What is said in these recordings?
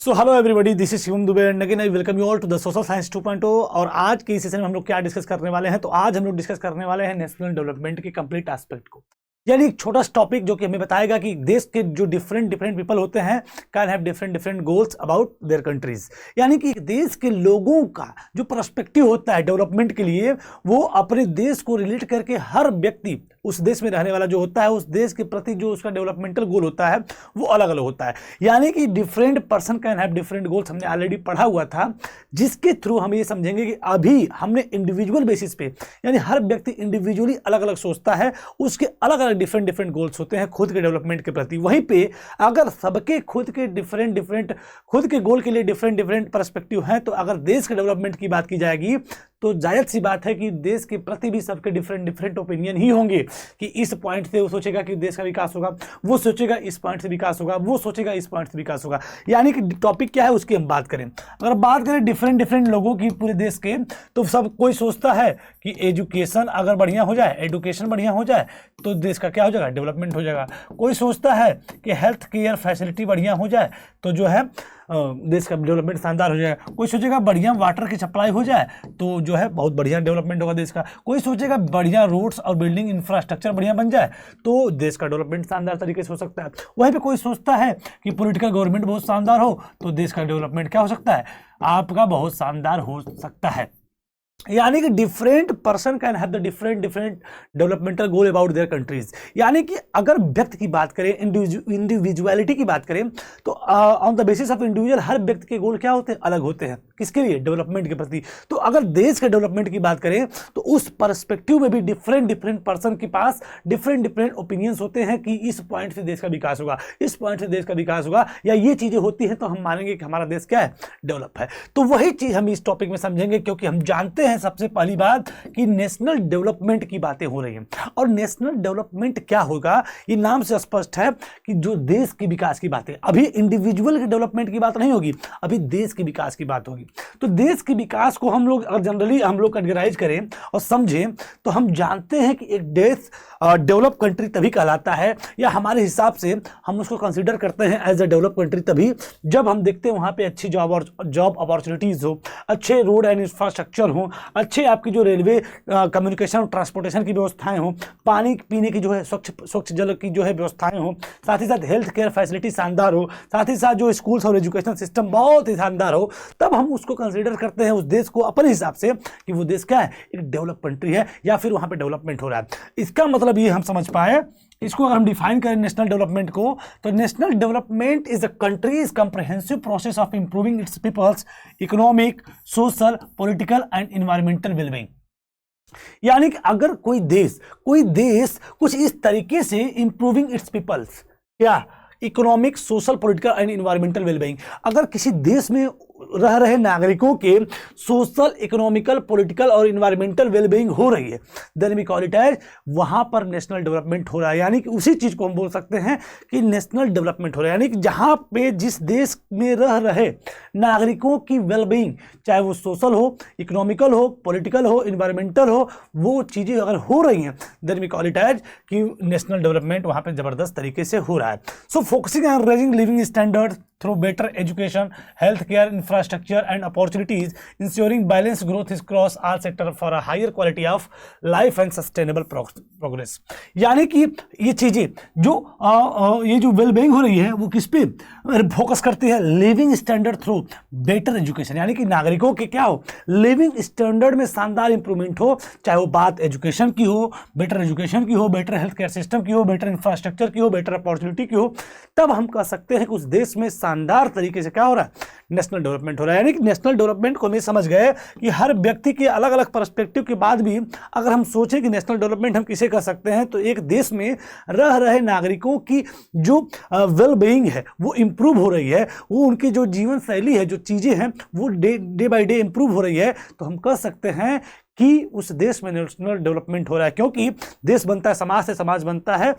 So hello everybody, this is Shivam Dubey and again I welcome you all to the social science 2.0। और आज के इस session में हम लोग क्या डिस्कस करने वाले हैं, तो आज हम लोग डिस्कस करने वाले हैं नेशनल डेवलपमेंट के कंप्लीट एस्पेक्ट को। यानी एक छोटा टॉपिक जो कि हमें बताएगा कि देश के जो डिफरेंट पीपल होते हैं can have different goals about their countries. यानी कि देश के लोगों का जो पर्सपेक्टिव होता है डेवलपमेंट के लिए, वो अपने देश को रिलेट करके हर व्यक्ति उस देश में रहने वाला जो होता है उस देश के प्रति जो उसका डेवलपमेंटल गोल होता है वो अलग अलग होता है। यानी कि different person can have different goals हमने ऑलरेडी पढ़ा हुआ था, जिसके थ्रू हम ये समझेंगे कि अभी हमने इंडिविजुअल बेसिस पे, यानी हर व्यक्ति इंडिविजुअली अलग अलग सोचता है, उसके अलग अलग डिफरेंट गोल्स होते हैं खुद के डेवलपमेंट के प्रति। वहीं पे अगर सबके खुद के डिफरेंट खुद के गोल के लिए डिफरेंट पर्सपेक्टिव हैं, तो अगर देश के डेवलपमेंट की बात की जाएगी तो जायज सी बात है कि देश के प्रति भी सबके डिफरेंट ओपिनियन ही होंगे कि इस पॉइंट से वो सोचेगा कि देश का विकास होगा, वो सोचेगा इस पॉइंट से विकास होगा, वो सोचेगा इस पॉइंट से विकास होगा। यानी कि टॉपिक क्या है उसकी हम बात करें। अगर बात करें डिफरेंट लोगों की पूरे देश के, तो सब कोई सोचता है कि एजुकेशन अगर बढ़िया हो जाए, एजुकेशन बढ़िया हो जाए तो देश का क्या हो जाएगा, डेवलपमेंट हो जाएगा। कोई सोचता है कि हेल्थ केयर फैसिलिटी बढ़िया हो जाए तो जो है देश का डेवलपमेंट शानदार हो जाएगा। कोई सोचेगा बढ़िया वाटर की सप्लाई हो जाए तो जो है बहुत बढ़िया डेवलपमेंट होगा देश का। कोई सोचेगा बढ़िया रोड्स और बिल्डिंग इंफ्रास्ट्रक्चर बढ़िया बन जाए तो देश का डेवलपमेंट शानदार तरीके से हो सकता है। वहीं पे कोई सोचता है कि पॉलिटिकल गवर्नमेंट बहुत शानदार हो तो देश का डेवलपमेंट क्या हो सकता है, आपका बहुत शानदार हो सकता है। यानी कि different person can have the different developmental goal about their countries. यानी कि अगर व्यक्ति की बात करें, इंडिविजुअलिटी की बात करें, तो on the basis of individual हर व्यक्ति के गोल क्या होते हैं, अलग होते हैं। किसके लिए, डेवलपमेंट के प्रति। तो अगर देश के डेवलपमेंट की बात करें तो उस पर्सपेक्टिव में भी डिफरेंट पर्सन के पास डिफरेंट ओपिनियंस होते हैं कि इस पॉइंट से देश का विकास होगा, इस पॉइंट से देश का विकास होगा, या ये चीजें होती हैं तो हम मानेंगे कि हमारा देश क्या है, डेवलप है। तो वही चीज हम इस टॉपिक में समझेंगे, क्योंकि हम जानते हैं सबसे पहली बात कि नेशनल डेवलपमेंट की बातें हो रही हैं। और नेशनल डेवलपमेंट क्या होगा, ये नाम से स्पष्ट है कि जो देश के विकास की बातें, अभी इंडिविजुअल के डेवलपमेंट की बात नहीं होगी, अभी देश के विकास की बात होगी। तो देश के विकास को हम लोग अगर जनरली हम लोग कैटेगराइज करें और समझें तो हम जानते हैं कि एक देश डेवलप कंट्री तभी कहलाता है, या हमारे हिसाब से हम उसको कंसीडर करते हैं एज अ डेवलप कंट्री तभी जब हम देखते हैं वहाँ पे अच्छी जॉब अपॉर्चुनिटीज़ हो, अच्छे रोड एंड इंफ्रास्ट्रक्चर हो, अच्छे आपकी जो रेलवे कम्युनिकेशन और ट्रांसपोर्टेशन की व्यवस्थाएं हो, पानी पीने की जो है स्वच्छ जल की जो है व्यवस्थाएं हो, साथ ही साथ हेल्थ केयर फैसिलिटी शानदार हो, साथ ही साथ जो स्कूल्स और एजुकेशन सिस्टम बहुत ही शानदार हो, तब हम उसको कंसीडर करते हैं उस देश को अपने हिसाब से कि वो देश क्या है, एक डेवलप कंट्री है, या फिर वहाँ पे डेवलपमेंट हो रहा है। इसका मतलब ये हम समझ पाए। इसको अगर हम डिफाइन करें नेशनल डेवलपमेंट को, तो national development is a country's comprehensive process of improving its people's economic, social, political and environmental wellbeing. यानी कि अगर कोई देश कुछ इस तरीके से इंप्रूविंग इट्स पीपल्स, क्या, economic, social, political and environmental wellbeing, अगर किसी देश में रह रहे नागरिकों के सोशल, इकोनॉमिकल, पॉलिटिकल और एनवायरमेंटल वेलबींग हो रही है, then we call it as, वहां पर नेशनल डेवलपमेंट हो रहा है। यानी कि उसी चीज को हम बोल सकते हैं कि नेशनल डेवलपमेंट हो रहा है। यानी कि जहां पे जिस देश में रह रहे नागरिकों की वेलबींग, चाहे वो सोशल हो, इकोनॉमिकल हो, पॉलिटिकल हो, एनवायरमेंटल हो, वो चीजें अगर हो रही हैं, then we call it as कि नेशनल डेवलपमेंट वहां पे जबरदस्त तरीके से हो रहा है। So focusing on raising living standard through better education, healthcare, infrastructure and opportunities, ensuring balanced growth across all sectors for a higher quality of life and sustainable progress। यानी कि ये चीजें जो ये जो वेलबींग हो रही है वो किस पे फोकस करती है, living standard through better education. यानी कि नागरिकों के क्या हो, लिविंग स्टैंडर्ड में शानदार इंप्रूवमेंट हो, चाहे वो बात एजुकेशन की हो, बेटर एजुकेशन की हो, बेटर हेल्थ केयर सिस्टम की हो, बेटर इंफ्रास्ट्रक्चर की हो, बेटर अपॉर्चुनिटी की हो, तब हम कह सकते हैं कि उस देश में शानदार तरीके से क्या हो रहा है, नेशनल डेवलपमेंट हो रहा है। यानी कि नेशनल डेवलपमेंट को हम समझ गए कि हर व्यक्ति के अलग अलग पर्सपेक्टिव के बाद भी अगर हम सोचें कि नेशनल डेवलपमेंट हम किसे कर सकते हैं, तो एक देश में रह रहे नागरिकों की जो वेलबीइंग है वो इंप्रूव हो रही है, वो उनकी जो जीवन शैली है, जो चीजें हैं वो डे बाय डे इंप्रूव हो रही है, तो हम कह सकते हैं कि उस देश में नेशनल डेवलपमेंट हो रहा है। क्योंकि देश बनता है समाज से, समाज बनता है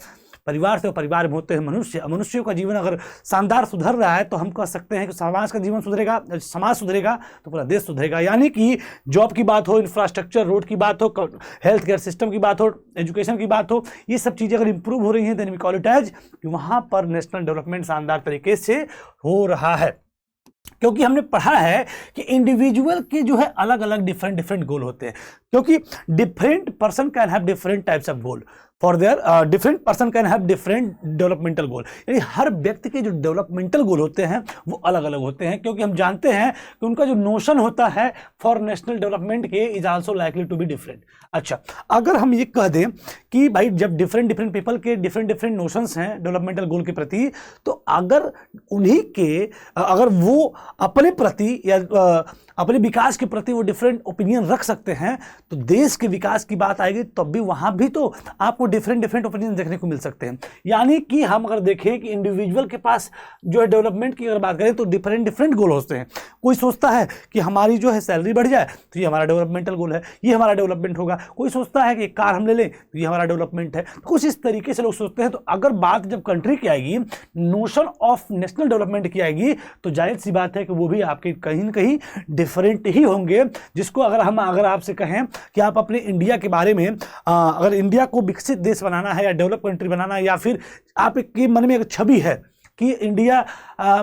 परिवार से, परिवार में होते हैं मनुष्य। मनुष्यों का जीवन अगर शानदार सुधर रहा है तो हम कह सकते हैं कि समाज का जीवन सुधरेगा, समाज सुधरेगा तो पूरा देश सुधरेगा। यानी कि जॉब की बात हो, इंफ्रास्ट्रक्चर, रोड की बात हो, हेल्थ केयर सिस्टम की बात हो, एजुकेशन की बात हो, ये सब चीज़ें अगर इंप्रूव हो रही हैं then we call it as कि वहाँ पर नेशनल डेवलपमेंट शानदार तरीके से हो रहा है। क्योंकि हमने पढ़ा है कि इंडिविजुअल के जो है अलग अलग डिफरेंट डिफरेंट गोल होते हैं, क्योंकि different person can have different types of goal for their different person can have different developmental goal. यानी हर व्यक्ति के जो डेवलपमेंटल गोल होते हैं वो अलग अलग होते हैं, क्योंकि हम जानते हैं कि उनका जो नोशन होता है फॉर नेशनल डेवलपमेंट के is also likely to be different. अच्छा, अगर हम ये कह दें कि भाई जब डिफरेंट डिफरेंट पीपल के डिफरेंट डिफरेंट नोशंस हैं डेवलपमेंटल गोल के प्रति, तो अगर उन्हीं के अगर वो अपने प्रति या अपने विकास के प्रति वो डिफरेंट ओपिनियन रख सकते हैं, तो देश के विकास की बात आएगी तब भी वहां भी तो आपको डिफरेंट डिफरेंट ओपिनियन देखने को मिल सकते हैं। यानी कि हम अगर देखें कि इंडिविजुअल के पास जो है डेवलपमेंट की अगर बात करें तो डिफरेंट डिफरेंट गोल होते हैं। कोई सोचता है कि हमारी जो है सैलरी बढ़ जाए तो ये हमारा डेवलपमेंटल गोल है, ये हमारा डेवलपमेंट होगा। कोई सोचता है कि कार हम ले लें तो ये हमारा डेवलपमेंट है। तो कुछ इस तरीके से लोग सोचते हैं। तो अगर बात जब कंट्री की आएगी, नोशन ऑफ नेशनल डेवलपमेंट की आएगी, तो जाहिर सी बात है कि वो भी आपके कहीं ना कहीं डिफरेंट ही होंगे। जिसको अगर आपसे कहें कि आप अपने इंडिया के बारे में अगर इंडिया को विकसित देश बनाना है या डेवलप कंट्री बनाना है, या फिर आपके मन में एक छवि है कि इंडिया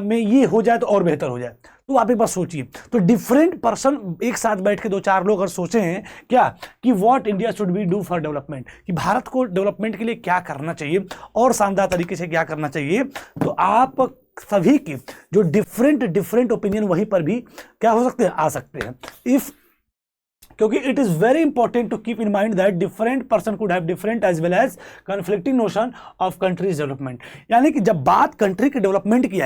में ये हो जाए तो और बेहतर हो जाए, तो आप एक बार सोचिए। तो डिफरेंट पर्सन एक साथ बैठ के दो चार लोग अगर सोचें क्या कि what India should be do for development, कि भारत को डेवलपमेंट के लिए क्या करना चाहिए और शानदार तरीके से क्या करना चाहिए, तो आप सभी की जो डिफरेंट डिफरेंट ओपिनियन वहीं पर भी क्या हो सकते हैं, आ सकते हैं। इफ क्योंकि it is very important to keep in mind that different person could have different as well as conflicting notion of country's development. यानी कि जब बात कंट्री के डेवलपमेंट की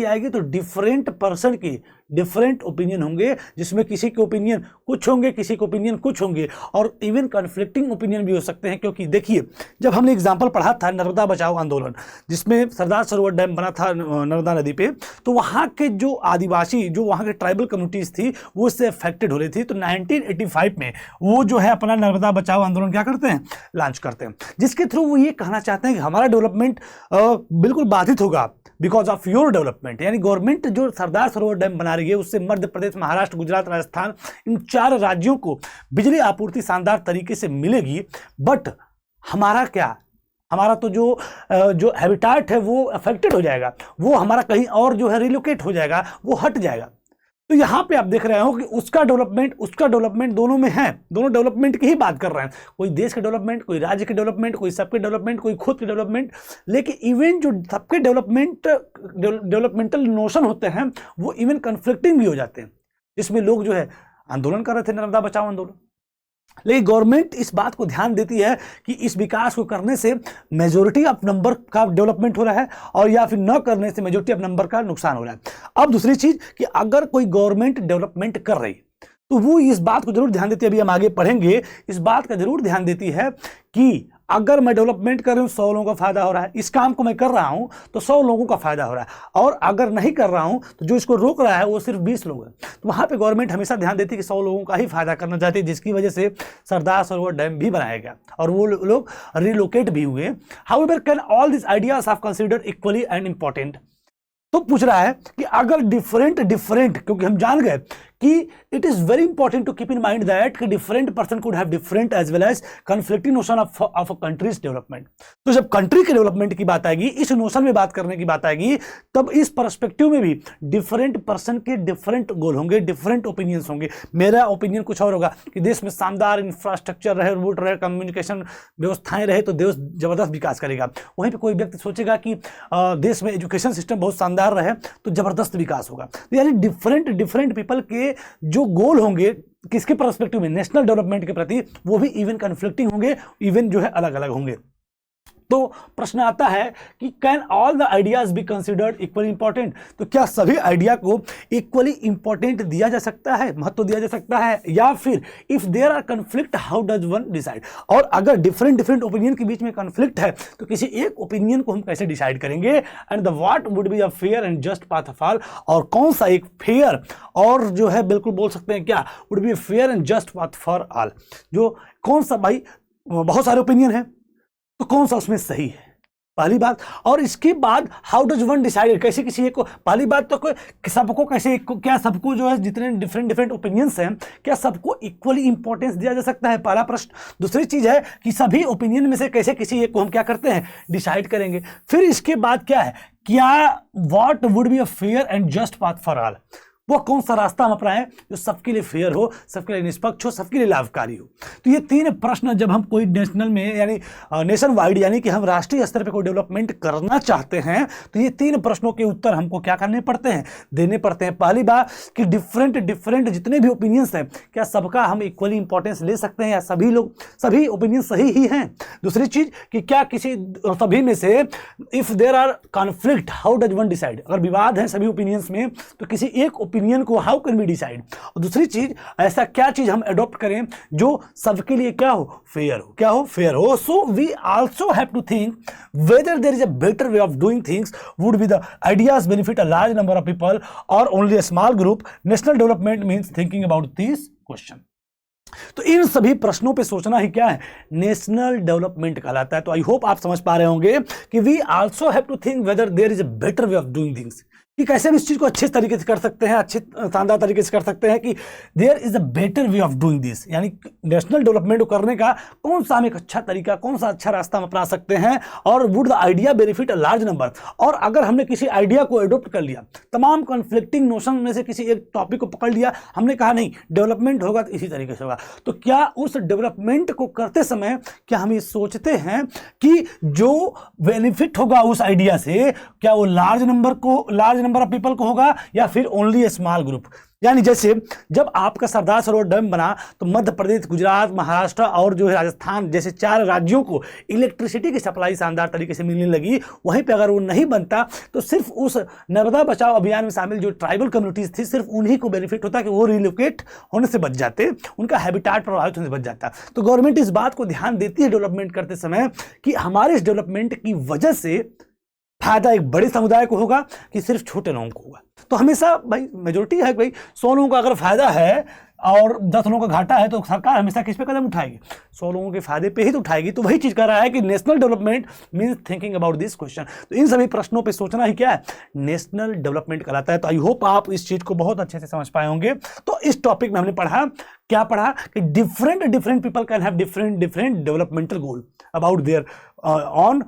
आएगी, तो डिफरेंट पर्सन की डिफरेंट ओपिनियन होंगे, जिसमें किसी के ओपिनियन कुछ होंगे, किसी के ओपिनियन कुछ होंगे, और इवन कन्फ्लिक्टिंग ओपिनियन भी हो सकते हैं। क्योंकि देखिए, जब हमने एग्जाम्पल पढ़ा था नर्मदा बचाओ आंदोलन, जिसमें सरदार सरोवर डैम बना था नर्मदा नदी पे, तो वहाँ के जो आदिवासी, जो वहाँ के ट्राइबल कम्युनिटीज थी, वो इससे अफेक्टेड हो रही थी। तो 1985 में वो जो है अपना नर्मदा बचाओ आंदोलन क्या करते हैं, लॉन्च करते हैं, जिसके थ्रू वो ये कहना चाहते हैं कि हमारा डेवलपमेंट बिल्कुल बाधित होगा बिकॉज ऑफ योर डेवलपमेंट। यानी गवर्नमेंट जो सरदार सरोवर डैम बना रही है, उससे मध्य प्रदेश, महाराष्ट्र, गुजरात, राजस्थान, इन 4 राज्यों को बिजली आपूर्ति शानदार तरीके से मिलेगी, बट हमारा क्या, हमारा तो जो हैबिटाट है वो अफेक्टेड हो जाएगा, वो हमारा कहीं और जो है रिलोकेट हो जाएगा, वो हट जाएगा। तो यहां पे आप देख रहे हो कि उसका डेवलपमेंट दोनों में है, दोनों डेवलपमेंट की ही बात कर रहे हैं। कोई देश के डेवलपमेंट, कोई राज्य के डेवलपमेंट, कोई सबके डेवलपमेंट, कोई खुद के डेवलपमेंट। लेकिन इवन जो सबके डेवलपमेंटल नोशन होते हैं वो इवन कन्फ्लिक्टिंग भी हो जाते हैं, जिसमें लोग जो है आंदोलन कर रहे थे, नर्मदा बचाओ आंदोलन। लेकिन गवर्नमेंट इस बात को ध्यान देती है कि इस विकास को करने से मेजोरिटी ऑफ नंबर का डेवलपमेंट हो रहा है, और या फिर न करने से मेजोरिटी ऑफ नंबर का नुकसान हो रहा है। अब दूसरी चीज कि अगर कोई गवर्नमेंट डेवलपमेंट कर रही तो वो इस बात को जरूर ध्यान देती है, अभी हम आगे पढ़ेंगे, इस बात का जरूर ध्यान देती है कि अगर मैं डेवलपमेंट कर रहा हूं 100 लोगों का फायदा हो रहा है, इस काम को मैं कर रहा हूं तो 100 लोगों का फायदा हो रहा है, और अगर नहीं कर रहा हूं तो जो इसको रोक रहा है वो सिर्फ 20 लोग हैं। तो वहां पे गवर्नमेंट हमेशा ध्यान देती है कि 100 लोगों का ही फायदा करना चाहती है, जिसकी वजह से सरदार सरोवर डैम भी बनाया गया और वो लोग रिलोकेट भी हुए। However can all this ideas are considered equally and important. तो पूछ रहा है कि अगर डिफरेंट, क्योंकि हम जान गए कि it is very important to keep in mind that कि different person could have different as well as conflicting notion of a country's development. तो जब कंट्री के डेवलपमेंट की बात आएगी, इस नोशन में बात करने की बात आएगी, तब इस पर्सपेक्टिव में भी डिफरेंट पर्सन के डिफरेंट गोल होंगे, डिफरेंट ओपिनियंस होंगे। मेरा ओपिनियन कुछ और होगा कि देश में शानदार इंफ्रास्ट्रक्चर रहे, रोड रहे, कम्युनिकेशन व्यवस्थाएं रहे तो देश जबरदस्त विकास करेगा। वहीं पर कोई व्यक्ति सोचेगा कि देश में एजुकेशन सिस्टम बहुत शानदार रहे तो जबरदस्त विकास होगा। तो यानी डिफरेंट पीपल के जो गोल होंगे किसके पर्सपेक्टिव में, नेशनल डेवलपमेंट के प्रति, वो भी इवन कन्फ्लिक्टिंग होंगे, इवन जो है अलग अलग होंगे। तो प्रश्न आता है कि can all the ideas be considered equally important. तो क्या सभी आइडिया को इक्वली इंपॉर्टेंट दिया जा सकता है, महत्व दिया जा सकता है, या फिर if there are conflict how does one decide. और अगर डिफरेंट ओपिनियन के बीच में कन्फ्लिक्ट है तो किसी एक ओपिनियन को हम कैसे डिसाइड करेंगे, and the what would be a fair and just path of all. और कौन सा एक फेयर और जो है बिल्कुल बोल सकते हैं क्या, would be fair and just path for all. जो कौन सा, भाई बहुत सारे ओपिनियन है तो कौन सा उसमें सही है, पहली बात। और इसके बाद हाउ डज वन डिसाइड, कैसे किसी एक को, पहली बात तो सबको कैसे, क्या सबको जो है जितने डिफरेंट डिफरेंट ओपिनियंस हैं क्या सबको इक्वली इंपॉर्टेंस दिया जा सकता है, पहला प्रश्न। दूसरी चीज है कि सभी ओपिनियन में से कैसे किसी एक को हम क्या करते हैं, डिसाइड करेंगे। फिर इसके बाद क्या है, क्या what would be a fair and just path for all, वो कौन सा रास्ता हम अपनाएं जो सबके लिए फेयर हो, सबके लिए निष्पक्ष हो, सबके लिए लाभकारी हो। तो ये तीन प्रश्न जब हम कोई नेशनल में यानी नेशन वाइड यानी कि हम राष्ट्रीय स्तर पे कोई डेवलपमेंट करना चाहते हैं तो ये तीन प्रश्नों के उत्तर हमको क्या करने पड़ते हैं, देने पड़ते हैं। पहली बात कि डिफरेंट डिफरेंट जितने भी ओपिनियंस हैं क्या सबका हम इक्वली इंपॉर्टेंस ले सकते हैं या सभी ओपिनियन सही ही हैं। दूसरी चीज कि क्या किसी सभी में से if there are conflict how does one decide, अगर विवाद है सभी ओपिनियंस में तो किसी एक ओपिनियन को हाउ कैन वी डिसाइड। और दूसरी चीज ऐसा क्या चीज हम अडॉप्ट करें जो सबके लिए क्या हो, फेयर हो, क्या हो, फेयर हो। So we also have to think whether there is a better way of doing things, would be the ideas benefit a large number of people और only a small group. National development means thinking about this question. तो इन सभी प्रश्नों पे सोचना ही क्या है, national development कहलाता है। तो आई होप आप समझ पा रहे होंगे कि we also have to think whether there is a better way of doing things, कि कैसे हम इस चीज को अच्छे तरीके से कर सकते हैं, अच्छे शानदार तरीके से कर सकते हैं, कि there is a better way of doing this, यानी नेशनल डेवलपमेंट को करने का कौन सा हम एक अच्छा तरीका, कौन सा अच्छा रास्ता हम अपना सकते हैं। और would the idea benefit a large number, और अगर हमने किसी आइडिया को एडोप्ट कर लिया, तमाम कॉन्फ्लिक्टिंग नोशन में से किसी एक टॉपिक को पकड़ लिया, हमने कहा नहीं डेवलपमेंट होगा तो इसी तरीके से होगा, तो क्या उस डेवलपमेंट को करते समय क्या हम ये सोचते हैं कि जो बेनिफिट होगा उस आइडिया से क्या वो लार्ज नंबर ऑफ पीपल को होगा या फिर ओनली ए स्मॉल ग्रुप। यानी जैसे जब आपका सरदार सरोवर डैम बना तो मध्य प्रदेश, गुजरात, महाराष्ट्र और जो है राजस्थान जैसे 4 राज्यों को इलेक्ट्रिसिटी की सप्लाई शानदार तरीके से मिलने लगी। वहीं पे अगर वो नहीं बनता तो सिर्फ उस नर्मदा बचाओ अभियान में शामिल जो ट्राइबल कम्युनिटीज थी सिर्फ उन्हीं को बेनिफिट होता कि वो रिलोकेट होने से बच जाते, उनका हैबिटाट प्रभावित होने से बच जाता। तो गवर्नमेंट इस बात को ध्यान देती है डेवलपमेंट करते समय कि हमारे इस डेवलपमेंट की वजह से फायदा एक बड़े समुदाय को होगा कि सिर्फ छोटे लोगों को होगा। तो हमेशा भाई मेजोरिटी है भाई 100 लोगों का अगर फायदा है और 10 लोगों का घाटा है तो सरकार हमेशा किस पे कदम उठाएगी, 100 लोगों के फायदे पे ही तो उठाएगी। तो वही चीज कर रहा है कि national development means thinking about this question. तो इन सभी प्रश्नों पे सोचना ही क्या है, नेशनल डेवलपमेंट कहलाता है। तो आई होप आप इस चीज को बहुत अच्छे से समझ पाए होंगे। तो इस टॉपिक में हमने पढ़ा क्या पढ़ा कि different people can have different developmental goal about their on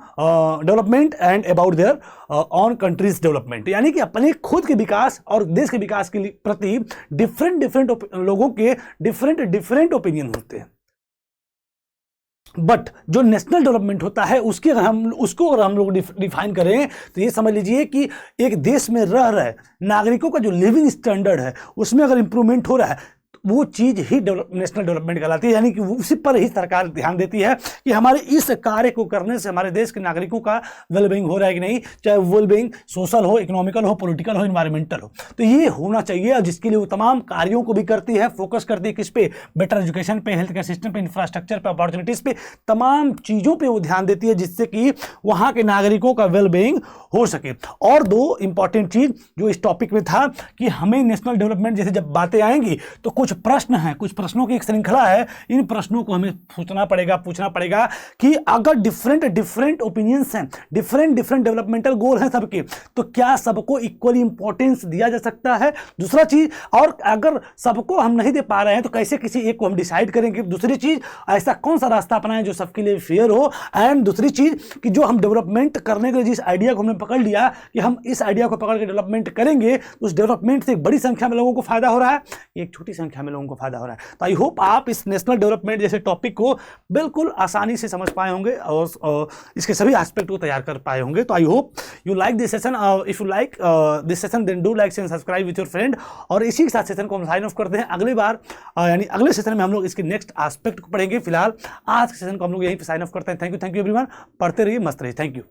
development and about their on countries development, यानी कि अपने खुद के विकास और देश के विकास के प्रति डिफरेंट लोगों के डिफरेंट ओपिनियन होते हैं। बट जो नेशनल डेवलपमेंट होता है उसको अगर हम लोग डिफाइन करें तो ये समझ लीजिए कि एक देश में रह रहे नागरिकों का जो लिविंग स्टैंडर्ड है उसमें अगर इंप्रूवमेंट हो रहा है वो चीज ही नेशनल डेवलपमेंट कहलाती है। यानी कि उसी पर ही सरकार ध्यान देती है कि हमारे इस कार्य को करने से हमारे देश के नागरिकों का वेलबींग हो रहा है कि नहीं, चाहे वेलबींग सोशल हो, इकोनॉमिकल हो, पॉलिटिकल हो, इन्वायरमेंटल हो। तो ये होना चाहिए और जिसके लिए वो तमाम कार्यों को भी करती है, फोकस करती है किस पे, बेटर एजुकेशन पे, हेल्थ केयर सिस्टम पे, इंफ्रास्ट्रक्चर पे, अपॉर्चुनिटीज पे, तमाम चीजों पर वो ध्यान देती है जिससे कि वहाँ के नागरिकों का वेलबींग हो सके। और 2 इंपॉर्टेंट चीज जो इस टॉपिक में था कि हमें नेशनल डेवलपमेंट जैसे जब बातें आएंगी तो कुछ प्रश्न हैं, कुछ प्रश्नों की एक श्रृंखला है। इन प्रश्नों को हमें सोचना पड़ेगा, पूछना पड़ेगा कि अगर डिफरेंट ओपिनियंस हैं, डिफरेंट डेवलपमेंटल गोल हैं सबके, तो क्या सबको इक्वली इंपॉर्टेंस दिया जा सकता है। दूसरा चीज, और अगर सबको हम नहीं दे पा रहे हैं तो कैसे किसी एक को हम डिसाइड करेंगे। दूसरी चीज, ऐसा कौन सा रास्ता अपनाएं जो सबके लिए फेयर हो। एंड दूसरी चीज कि जो हम डेवलपमेंट करने के जिस आइडिया को हमने पकड़ लिया कि हम इस आइडिया को पकड़ के डेवलपमेंट करेंगे, उस डेवलपमेंट से एक बड़ी संख्या में लोगों को फायदा हो रहा है, एक छोटी संख्या में लोगों को फायदा हो रहा है। तो आई होप आप इस नेशनल डेवलपमेंट जैसे टॉपिक को बिल्कुल आसानी से समझ पाए होंगे और इसके सभी एस्पेक्ट को तैयार कर पाए होंगे। तो I hope you like this session. If you like this session then do like and subscribe with your friend. और इसी के साथ सेशन को हम साइन ऑफ करते हैं। अगली बार यानी अगले सेशन में हम लोग इसके नेक्स्ट एस्पेक्ट को पढ़ेंगे। फिलहाल आज के सेशन को हम लोग यहीं पे साइन ऑफ करते हैं। Thank you everyone. पढ़ते रहिए, मस्त रहिए। Thank you.